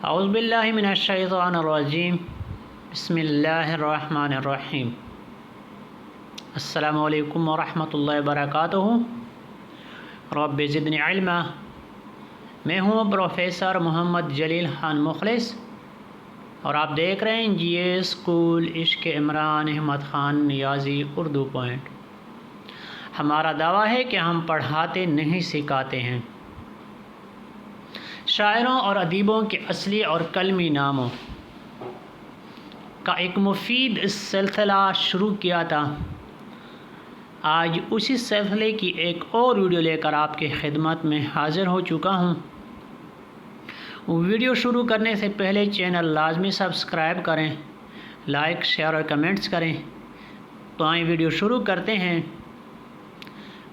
اعوذ باللہ من الشیطان الرجیم بسم اللہ الرحمن الرحیم۔ السلام علیکم ورحمۃ اللہ وبرکاتہ۔ رب زدنی علما۔ میں ہوں پروفیسر محمد جلیل خان مخلص اور آپ دیکھ رہے ہیں جی اے اسکول عشق عمران احمد خان نیازی اردو پوائنٹ۔ ہمارا دعویٰ ہے کہ ہم پڑھاتے نہیں سکھاتے ہیں۔ شاعروں اور ادیبوں کے اصلی اور کلمی ناموں کا ایک مفید سلسلہ شروع کیا تھا۔ آج اسی سلسلے کی ایک اور ویڈیو لے کر آپ کی خدمت میں حاضر ہو چکا ہوں۔ ویڈیو شروع کرنے سے پہلے چینل لازمی سبسکرائب کریں، لائک شیئر اور کمنٹس کریں۔ تو آئیں ویڈیو شروع کرتے ہیں۔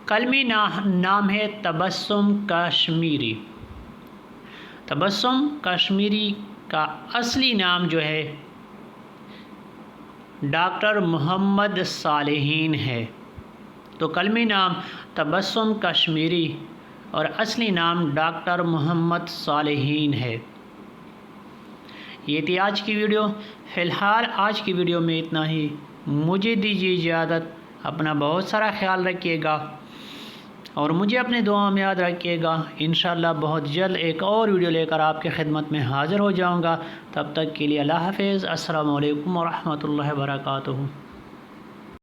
کلمی نام ہے تبسم کشمیری۔ تبسم کشمیری کا اصلی نام جو ہے ڈاکٹر محمد صالحین ہے۔ تو کلمی نام تبسم کشمیری اور اصلی نام ڈاکٹر محمد صالحین ہے۔ یہ تھی آج کی ویڈیو۔ فی الحال آج کی ویڈیو میں اتنا ہی۔ مجھے دیجیے اجازت۔ اپنا بہت سارا خیال رکھیے گا اور مجھے اپنے دعاؤں میں یاد رکھیے گا۔ انشاءاللہ بہت جلد ایک اور ویڈیو لے کر آپ کی خدمت میں حاضر ہو جاؤں گا۔ تب تک کے لیے اللہ حافظ۔ السلام علیکم ورحمۃ اللہ وبرکاتہ۔